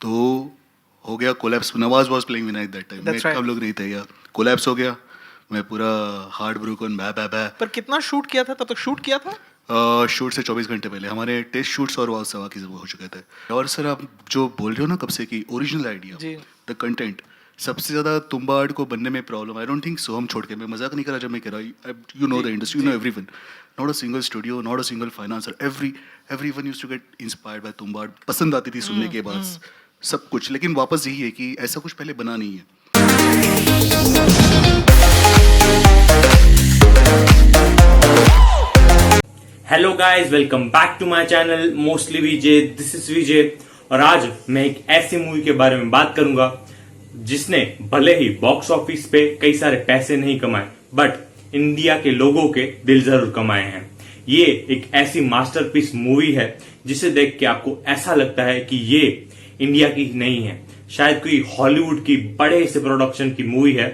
तो हो गया collapse. Nawaz was playing Vinayak that time. That's right. हम लोग नहीं थे यार. कोलैप्स हो गया. मैं पूरा हार्ट ब्रोकन बै. पर कितना शूट किया था तब तक? शूट किया था शूट से 24 घंटे पहले हमारे टेस्ट शूट्स और सवा की हो चुके थे. और सर आप जो बोल रहे हो ना कब से कि ओरिजिनल आइडिया, जी. द कंटेंट, सबसे ज़्यादा तुम्बाड़ को बनने में problem. I don't think so. हम छोड़ के, मैं मजाक नहीं कर रहा जब मैं कह रहा, you know the industry, you know everyone. Not a single studio, not a single financier. Everyone used to get inspired by Tumbbad. पसंद आती थी सुनने के बाद सब कुछ. लेकिन वापस यही है कि ऐसा कुछ पहले बना नहीं है. Hello guys, welcome back to my channel mostly Vijay. This is Vijay और आज मैं एक ऐसी मूवी के बारे में बात करूंगा जिसने भले ही बॉक्स ऑफिस पे कई सारे पैसे नहीं कमाए बट इंडिया के लोगों के दिल जरूर कमाए हैं. ये एक ऐसी मास्टरपीस मूवी है जिसे देख के आपको ऐसा लगता है कि ये इंडिया की नहीं है, शायद कोई हॉलीवुड की बड़े से प्रोडक्शन की मूवी है.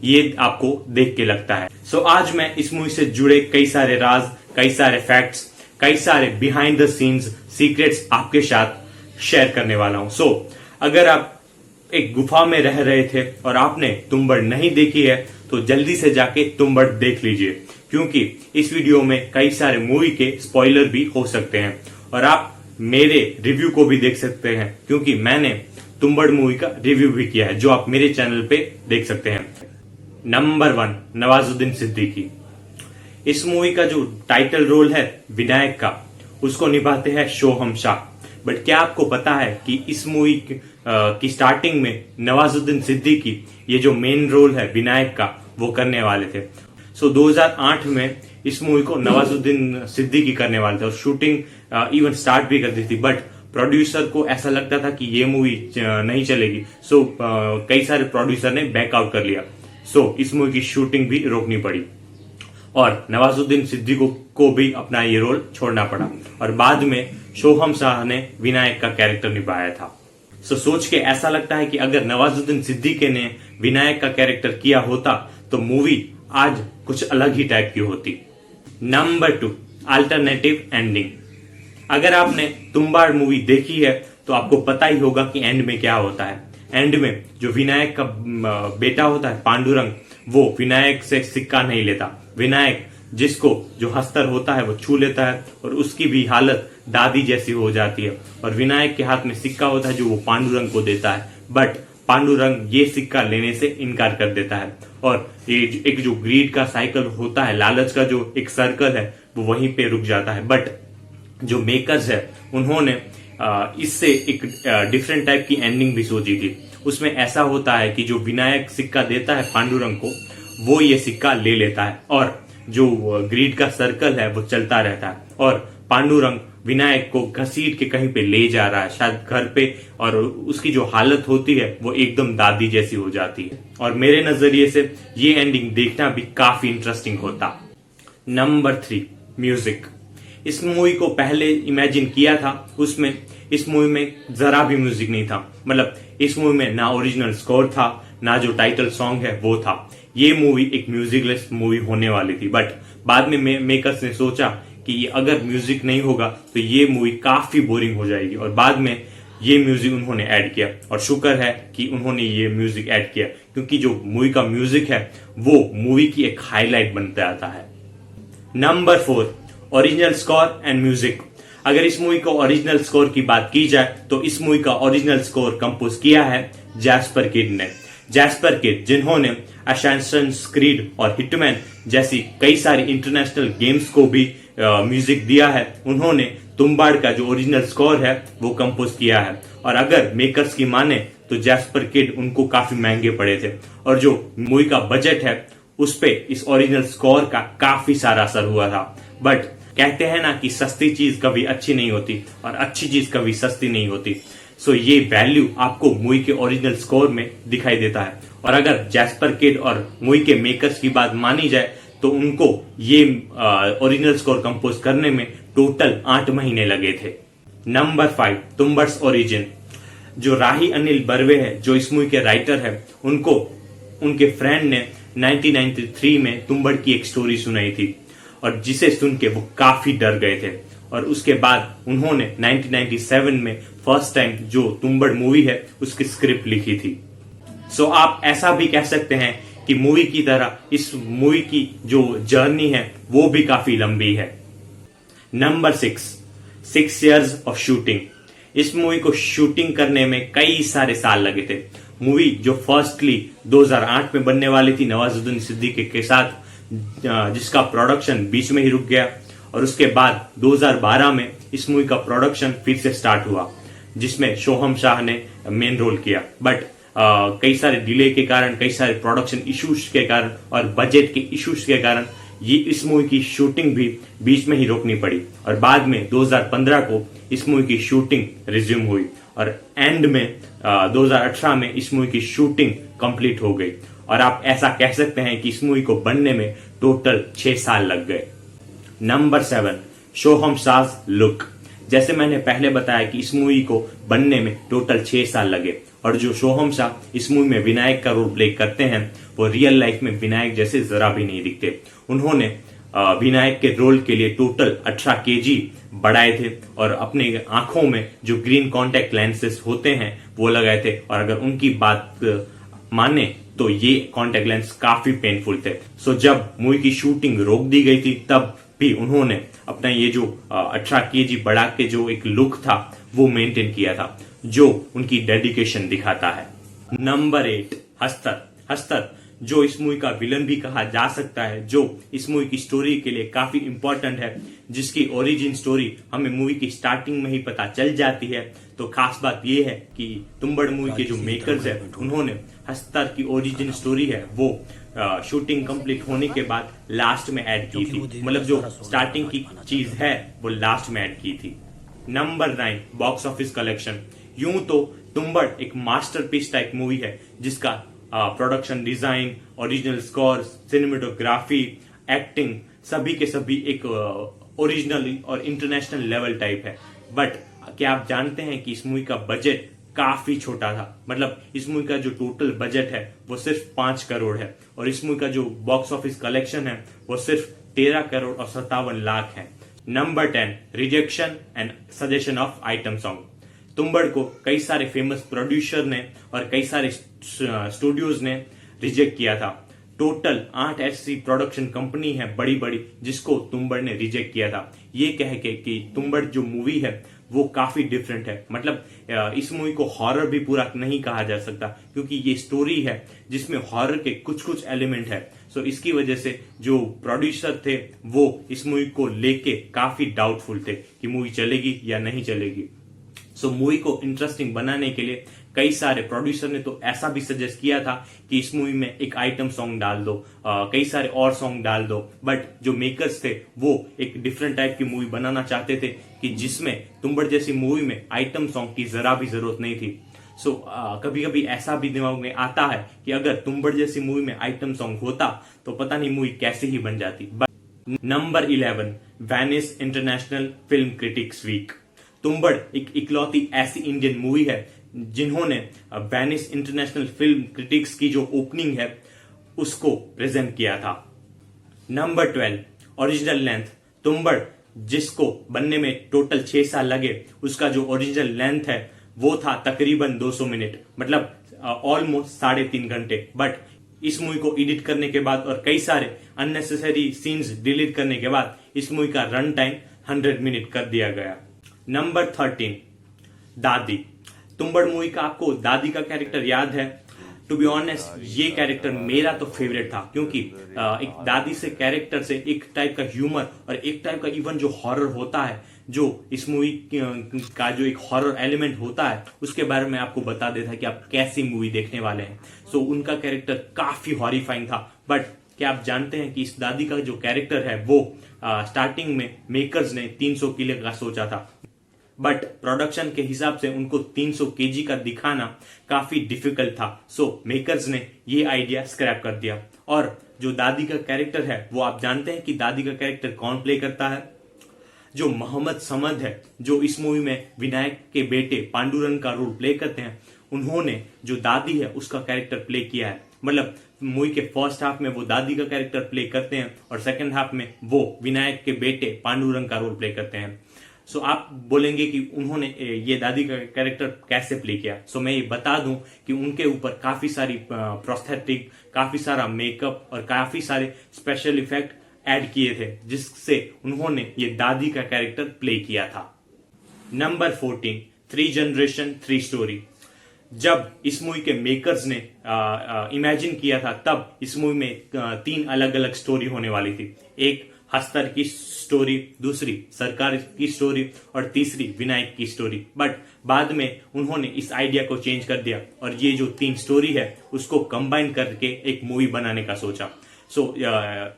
ये आपको देख के लगता है. सो आज मैं इस मूवी से जुड़े कई सारे राज, कई सारे फैक्ट्स, कई सारे बिहाइंड द सीन्स सीक्रेट्स आपके साथ शेयर करने वाला हूं. सो अगर आप एक गुफा में रह रहे थे और आपने तुम्बाड़ नहीं देखी है तो जल्दी से जाके तुम्बाड़ देख लीजिए, क्योंकि इस वीडियो में कई सारे मूवी के स्पॉइलर भी हो सकते हैं और आप मेरे रिव्यू को भी देख सकते हैं, क्योंकि मैंने तुम्बाड़ मूवी का रिव्यू भी किया है जो आप मेरे चैनल पे देख सकते हैं. नंबर 1, नवाजुद्दीन सिद्दीकी. इस मूवी का जो टाइटल रोल है विनायक का, उसको निभाते हैं शोहम शाह. बट क्या आपको पता है कि इस मूवी की स्टार्टिंग में नवाजुद्दीन सिद्दीकी ये जो मेन रोल है विनायक का वो करने वाले थे. सो 2008 में इस मूवी को नवाजुद्दीन सिद्दीकी करने वाले थे और शूटिंग इवन स्टार्ट भी कर दी थी. बट प्रोड्यूसर को ऐसा लगता था कि ये मूवी नहीं चलेगी. सो कई सारे प्रोड्यूसर ने बैकआउट कर लिया. सो इस मूवी की शूटिंग भी रोकनी पड़ी और नवाजुद्दीन सिद्दीकी को भी अपना ये रोल छोड़ना पड़ा और बाद में शोहम शाह ने विनायक का कैरेक्टर निभाया था. सो सोच के ऐसा लगता है कि अगर नवाजुद्दीन सिद्दीकी ने विनायक का कैरेक्टर किया होता तो मूवी आज कुछ अलग ही टाइप की होती. Number 2, alternative ending. अगर आपने तुम्बाड़ मूवी देखी है तो आपको पता ही होगा कि एंड में क्या होता है. एंड में जो विनायक का बेटा होता है पांडुरंग, वो विनायक से सिक्का नहीं लेता. विनायक जिसको जो हस्तर होता है वो छू लेता है और उसकी भी हालत दादी जैसी हो जाती है और विनायक के हाथ में सिक्का होता है जो वो पांडुरंग को देता है. बट पांडुरंग ये सिक्का लेने से इनकार कर देता है और ये एक जो ग्रीड का साइकिल होता है, लालच का जो एक सर्कल है, वो वहीं पे रुक जाता है. बट जो मेकर्स है उन्होंने इससे एक डिफरेंट टाइप की एंडिंग भी सोची थी. उसमें ऐसा होता है कि जो विनायक सिक्का देता है पांडुरंग को, वो ये सिक्का ले लेता है और जो ग्रीड का सर्कल है वो चलता रहता है और पांडुरंग विनायक को घसीट के कहीं पे ले जा रहा है, शायद घर पे, और उसकी जो हालत होती है वो एकदम दादी जैसी हो जाती है. और मेरे नजरिए से ये एंडिंग देखना भी काफी इंटरेस्टिंग होता. Number 3, music. इस मूवी को पहले इमेजिन किया था, उसमें इस मूवी में जरा भी म्यूजिक नहीं था. मतलब इस मूवी में ना ओरिजिनल स्कोर था, ना जो टाइटल सॉन्ग है वो था. ये मूवी एक म्यूजिकलेस मूवी होने वाली थी. बट बाद में मेकर्स ने सोचा कि अगर म्यूजिक नहीं होगा तो ये मूवी काफी बोरिंग हो जाएगी और बाद में ये म्यूजिक उन्होंने ऐड किया और शुक्र है कि उन्होंने ये म्यूजिक ऐड किया, क्योंकि जो मूवी का म्यूजिक है वो मूवी की एक हाईलाइट बनता आता है. Number 4, original score and music. अगर इस मूवी को ओरिजिनल स्कोर की बात की जाए तो इस मूवी का ओरिजिनल स्कोर कंपोज किया है जैस्पर किड ने. जैस्पर किड जिन्होंने असैसिन्स क्रीड और हिटमैन जैसी कई सारी इंटरनेशनल गेम्स को भी म्यूजिक दिया है, उन्होंने तुम्बाड़ का जो ओरिजिनल स्कोर है वो कंपोज किया है. और अगर मेकर्स की माने तो जैस्पर किड उनको काफी महंगे पड़े थे और जो मूवी का बजट है उस पे इस ओरिजिनल स्कोर का काफी सारा असर हुआ था. बट कहते हैं ना कि सस्ती चीज कभी अच्छी नहीं होती और अच्छी चीज कभी सस्ती नहीं होती. सो ये वैल्यू आपको मूवी के ओरिजिनल स्कोर में दिखाई देता है. और अगर जैस्पर किड और मूवी के मेकर्स की बात मानी जाए तो उनको ये ओरिजिनल स्कोर कंपोज करने में टोटल 8 महीने लगे थे. Number 5, Tumbbad's origin. जो राही अनिल बर्वे है, जो इस मूवी के राइटर है, उनको उनके फ्रेंड ने 1993 में तुम्बाड़ की एक स्टोरी सुनाई थी और जिसे सुन के वो काफी डर गए थे और उसके बाद उन्होंने 1997 में फर्स्ट टाइम जो तुम्बड़ मूवी है उसकी स्क्रिप्ट लिखी थी। सो आप ऐसा भी कह सकते हैं कि मूवी की तरह इस मूवी की जो जर्नी है वो भी काफी लंबी है। Number 6 years of shooting. इस मूवी को शूटिंग करने में कई सारे साल लगे थे। मूवी जो फर्स्टली 2008 में बनने वाली थी नवाजुद्दीन सिद्दीकी के साथ, जिसका प्रोडक्शन बीच में ही रुक गया, और उसके बाद 2012 में इस मूवी का प्रोडक्शन फिर से स्टार्ट हुआ, जिसमें शोहम शाह ने मेन रोल किया। बट कई सारे डिले के कारण, कई सारे प्रोडक्शन इश्यूज के कारण और बजट के इश्यूज के कारण ये इस मूवी की शूटिंग भी बीच में ही रोकनी पड़ी, और बाद में 2015 को इस मूवी की शूटिंग रिज्यूम हुई, और एंड में 2018 में इस मूवी की शूटिंग कंप्लीट हो गई। और आप ऐसा कह सकते हैं कि इस मूवी को बनने में टोटल 6 साल लग गए। Number 7 Shoham Shah look. जैसे मैंने पहले बताया कि इस मूवी को बनने में टोटल 6 साल लगे, और जो शोहम शाह इस मूवी में विनायक का रोल प्ले करते हैं वो रियल लाइफ में विनायक जैसे जरा भी नहीं दिखते। उन्होंने विनायक के रोल के लिए टोटल 18 केजी बढ़ाए थे, और अपने आंखों में जो ग्रीन कॉन्टेक्ट लेंसेस होते हैं वो लगाए थे, और अगर उनकी बात माने तो ये कॉन्टेक्ट लेंस काफी पेनफुल थे। सो जब मूवी की शूटिंग रोक दी गई थी तब भी उन्होंने अपना ये जो 18 केजी बढ़ा के जो एक लुक था वो मेंटेन किया था, जो उनकी डेडिकेशन दिखाता है। नंबर 8 हस्तर, जो इस मूवी का विलन भी कहा जा सकता है, जो इस मूवी की स्टोरी के लिए काफी इंपॉर्टेंट है, जिसकी ओरिजिन स्टोरी हमें मूवी की स्टार्टिंग में ही पता चल जाती है। तो खास बात यह है कि तुम्बड़ मूवी के जो मेकर्स है उन्होंने हस्तर की ओरिजिन स्टोरी है वो शूटिंग कंप्लीट होने के बाद लास्ट में ऐड की थी, मतलब जो स्टार्टिंग की चीज है वो लास्ट में ऐड की थी। Number 9 box office collection. यूं तो तुम्बड़ एक मास्टरपीस टाइप मूवी है, जिसका production design, original score, cinematography, acting सभी के सभी एक ओरिजिनल और इंटरनेशनल लेवल टाइप है। बट क्या आप जानते हैं कि इस मूवी का बजट काफी छोटा था? मतलब इस मूवी का जो टोटल बजट है वो सिर्फ 5 करोड़ है, और इस मूवी का जो बॉक्स ऑफिस कलेक्शन है वो सिर्फ 13 करोड़ और 57 लाख है। Number 10 rejection and suggestion of item song. Tumbbad को कई सारे फेमस प्रोड्यूसर ने और कई सारे स्टूडियोज ने रिजेक्ट किया था। टोटल 8 ऐसी प्रोडक्शन कंपनी है बड़ी बड़ी जिसको तुम्बड़ ने रिजेक्ट किया था, ये कह के कि तुम्बड़ जो मूवी है वो काफी डिफरेंट है। मतलब इस मूवी को हॉरर भी पूरा नहीं कहा जा सकता, क्योंकि ये स्टोरी है जिसमें हॉरर के कुछ कुछ एलिमेंट है। सो इसकी वजह से जो प्रोड्यूसर थे वो इस मूवी को लेके काफी डाउटफुल थे कि मूवी चलेगी या नहीं चलेगी। सो मूवी को इंटरेस्टिंग बनाने के लिए कई सारे प्रोड्यूसर ने तो ऐसा भी सजेस्ट किया था कि इस मूवी में एक आइटम सॉन्ग डाल दो, कई सारे और सॉन्ग डाल दो। बट जो मेकर्स थे वो एक डिफरेंट टाइप की मूवी बनाना चाहते थे कि जिसमें तुम्बड़ जैसी मूवी में आइटम सॉन्ग की जरा भी जरूरत नहीं थी। सो कभी कभी ऐसा भी दिमाग में आता है कि अगर तुम्बड़ जैसी मूवी में आइटम सॉन्ग होता तो पता नहीं मूवी कैसे ही बन जाती। Number 11 Venice international film critics week. Tumbbad एक इकलौती ऐसी इंडियन मूवी है जिन्होंने वेनिस इंटरनेशनल फिल्म क्रिटिक्स की जो ओपनिंग है उसको प्रेजेंट किया था। Number 12 original length. तुम्बड़ जिसको बनने में टोटल 6 साल लगे, उसका जो ओरिजिनल लेंथ है वो था तकरीबन 200 मिनट, मतलब ऑलमोस्ट 3.5 घंटे। बट इस मूवी को एडिट करने के बाद और कई सारे अननेसेसरी सीन्स डिलीट करने के बाद इस मूवी का रन टाइम 100 मिनट कर दिया गया। नंबर 13 दादी। तुम्बड़ मूवी का आपको दादी का कैरेक्टर याद है? टू बी ऑनेस्ट ये कैरेक्टर मेरा तो फेवरेट था, क्योंकि एक दादी से कैरेक्टर से एक टाइप का ह्यूमर और एक टाइप का इवन जो हॉरर होता है, जो इस मूवी का जो एक हॉरर एलिमेंट होता है उसके बारे में आपको बता देता है कि आप कैसी मूवी देखने वाले हैं। सो उनका कैरेक्टर काफी हॉरिफाइंग था। बट क्या आप जानते हैं कि इस दादी का जो कैरेक्टर है वो स्टार्टिंग में मेकर्स ने 300 किलो का सोचा था, बट प्रोडक्शन के हिसाब से उनको 300 केजी का दिखाना काफी डिफिकल्ट था। सो मेकर्स ने ये आइडिया स्क्रैप कर दिया। और जो दादी का कैरेक्टर है वो आप जानते हैं कि दादी का कैरेक्टर कौन प्ले करता है? जो मोहम्मद समद है, जो इस मूवी में विनायक के बेटे पांडुरंग का रोल प्ले करते हैं, उन्होंने जो दादी है उसका कैरेक्टर प्ले किया है। मतलब मूवी के फर्स्ट हाफ में वो दादी का कैरेक्टर प्ले करते हैं और सेकंड हाफ में वो विनायक के बेटे पांडुरंग का रोल प्ले करते हैं। सो आप बोलेंगे कि उन्होंने ये दादी का कैरेक्टर कैसे प्ले किया। सो मैं ये बता दूं कि उनके ऊपर काफी सारी प्रोस्थेटिक, काफी सारा मेकअप और काफी सारे स्पेशल इफेक्ट ऐड किए थे, जिससे उन्होंने ये दादी का कैरेक्टर प्ले किया था। Number 14, 3 generation 3 story. जब इस मूवी के मेकर्स ने इमेजिन किया था, तब इस मूवी में 3 अलग अलग स्टोरी होने वाली थी। एक हस्तर की स्टोरी, दूसरी सरकार की स्टोरी और तीसरी विनायक की स्टोरी। बट बाद में उन्होंने इस आइडिया को चेंज कर दिया और ये जो 3 स्टोरी है उसको कंबाइन करके एक मूवी बनाने का सोचा। सो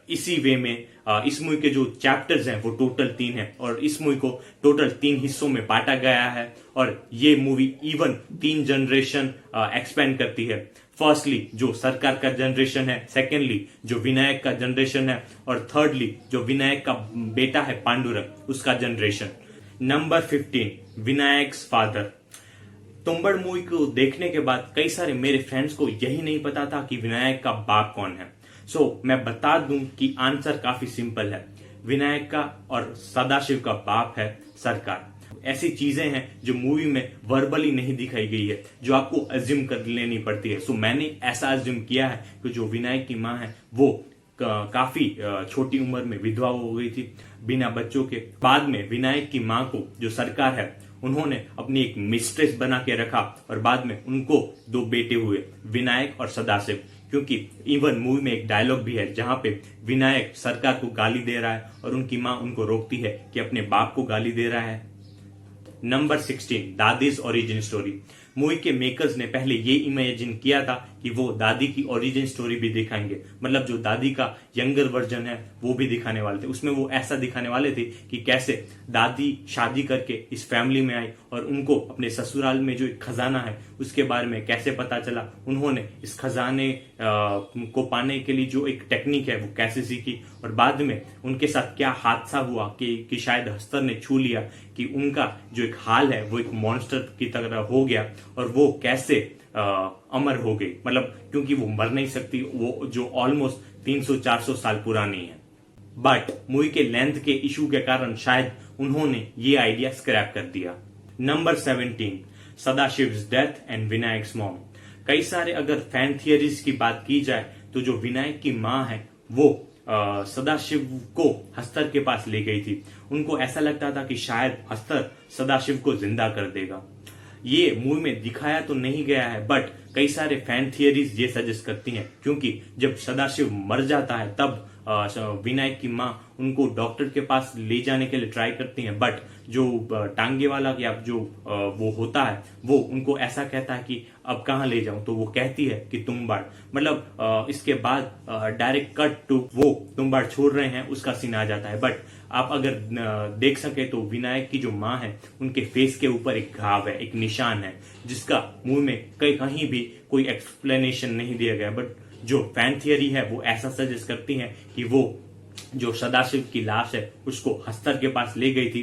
इसी वे में इस मूवी के जो चैप्टर्स हैं वो टोटल 3 हैं और इस मूवी को टोटल 3 हिस्सों में बांटा गया है और ये मूवी इवन 3 जनरेशन एक्सपेंड करती है। फर्स्टली जो सरकार का जनरेशन है, सेकेंडली जो विनायक का जनरेशन है और थर्डली जो विनायक का बेटा है पांडुरंग, उसका generation. Number 15, Vinayak's father. Tumbbad movie को देखने के बाद कई सारे मेरे फ्रेंड्स को यही नहीं पता था कि विनायक का बाप कौन है। सो मैं बता दूं कि आंसर काफी सिंपल है। विनायक का और सदाशिव का बाप है सरकार। ऐसी चीजें हैं जो मूवी में वर्बली नहीं दिखाई गई है, जो आपको अज्यूम कर लेनी पड़ती है। सो मैंने ऐसा अज्यूम किया है कि जो विनायक की माँ है वो काफी छोटी उम्र में विधवा हो गई थी बिना बच्चों के। बाद में विनायक की माँ को जो सरकार है उन्होंने अपनी एक मिस्ट्रेस बना के रखा और बाद में उनको 2 बेटे हुए, विनायक और सदाशिव। क्योंकि इवन मूवी में एक डायलॉग भी है जहां पे विनायक सरकार को गाली दे रहा है और उनकी माँ उनको रोकती है कि अपने बाप को गाली दे रहा है। Number 16, Dadi's origin story. Movie के मेकर्स ने पहले ये इमेजिन किया था कि वो दादी की ओरिजिन स्टोरी भी दिखाएंगे, मतलब जो दादी का यंगर वर्जन है वो भी दिखाने वाले थे। उसमें वो ऐसा दिखाने वाले थे कि कैसे दादी शादी करके इस फैमिली में आई और उनको अपने ससुराल में जो एक खजाना है उसके बारे में कैसे पता चला, उन्होंने इस खजाने को पाने के लिए जो एक टेक्निक है वो कैसे सीखी और बाद में उनके साथ क्या हादसा हुआ कि शायद हस्तर ने छू लिया कि उनका जो एक हाल है वो एक मॉन्स्टर की तरह हो गया और वो कैसे अमर हो गई, मतलब क्योंकि वो मर नहीं सकती, वो जो ऑलमोस्ट 300-400 साल पुरानी है। बट मूवी के लेंथ के इशू के कारण शायद उन्होंने ये आइडिया स्क्रैप कर दिया। Number 17, Sadashiv's death and Vinayak's mom. कई सारे अगर फैन थियरीज की बात की जाए तो जो विनायक की माँ है वो सदाशिव को हस्तर के पास ले गई थी। उनको ऐसा लगता था कि शायद हस्तर सदाशिव को जिंदा कर देगा। ये मूवी में दिखाया तो नहीं गया है बट कई सारे फैन थियरीज ये सजेस्ट करती हैं, क्योंकि जब सदाशिव मर जाता है तब विनायक की माँ उनको डॉक्टर के पास ले जाने के लिए ट्राई करती हैं, बट जो टांगे वाला या जो वो होता है वो उनको ऐसा कहता है कि अब कहाँ ले जाऊं, तो वो कहती है कि तुम्बाड़। मतलब इसके बाद डायरेक्ट कट टू वो तुम्बाड़ छोड़ रहे हैं उसका सीन आ जाता है। बट आप अगर देख सके तो विनायक की जो माँ है उनके फेस के ऊपर एक घाव है, एक निशान है, जिसका मूवी में कहीं भी कोई एक्सप्लेनेशन नहीं दिया गया। बट जो फैन थियरी है वो ऐसा सजेस्ट करती है कि वो जो सदाशिव की लाश है उसको हस्तर के पास ले गई थी,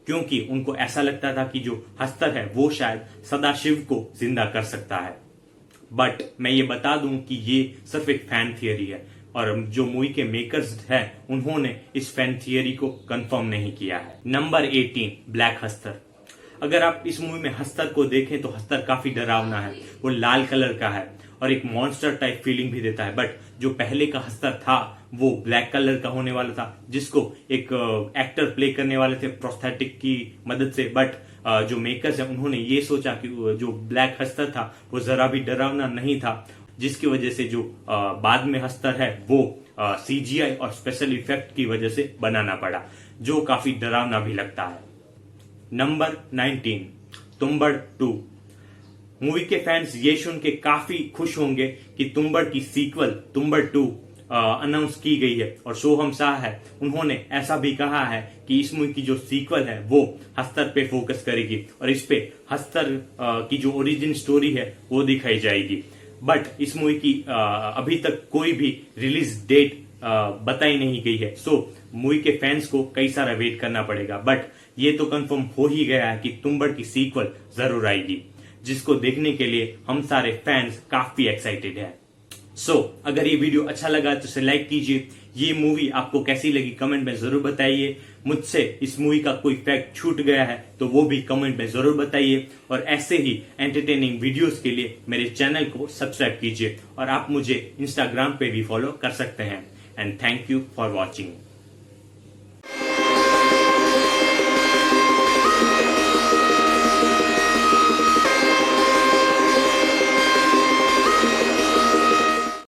क्योंकि उनको ऐसा लगता था कि जो हस्तर है वो शायद सदाशिव को जिंदा कर सकता है। बट मैं ये बता दूं कि ये सिर्फ एक फैन थियरी है और जो मूवी के मेकर्स हैं उन्होंने इस फैन थियरी को कंफर्म नहीं किया है। Number 18, black Hastar. अगर आप इस मूवी में हस्तर को देखें तो हस्तर काफी डरावना है, वो लाल कलर का है और एक मॉन्स्टर टाइप फीलिंग भी देता है। बट जो पहले का हस्तर था वो ब्लैक कलर का होने वाला था, जिसको एक एक्टर प्ले करने वाले थे प्रोस्थेटिक की मदद से। बट जो मेकर्स हैं उन्होंने ये सोचा कि जो ब्लैक हस्तर था वो जरा भी डरावना नहीं था, जिसकी वजह से जो बाद में हस्तर है वो CGI और स्पेशल इफेक्ट की वजह से बनाना पड़ा, जो काफी डरावना भी लगता है। नंबर 19, तुम्बड़ 2। मूवी के फैंस ये सुन के काफी खुश होंगे कि तुम्बड़ की सीक्वल तुम्बड़ 2 अनाउंस की गई है और सोहम शाह है उन्होंने ऐसा भी कहा है कि इस मूवी की जो सीक्वल है वो हस्तर पे फोकस करेगी और इस पे हस्तर की जो ओरिजिन स्टोरी है वो दिखाई जाएगी। बट इस मूवी की अभी तक कोई भी रिलीज डेट बताई नहीं गई है, सो मूवी के फैंस को कई सारा वेट करना पड़ेगा। बट ये तो कंफर्म हो ही गया है कि तुम्बड़ की सीक्वल जरूर आएगी, जिसको देखने के लिए हम सारे फैंस काफी एक्साइटेड हैं। सो अगर ये वीडियो अच्छा लगा तो इसे लाइक कीजिए, ये मूवी आपको कैसी लगी कमेंट में जरूर बताइए। मुझसे इस मूवी का कोई फैक्ट छूट गया है तो वो भी कमेंट में जरूर बताइए। और ऐसे ही एंटरटेनिंग वीडियोस के लिए मेरे चैनल को सब्सक्राइब कीजिए और आप मुझे इंस्टाग्राम पे भी फॉलो कर सकते हैं। And thank you for watching.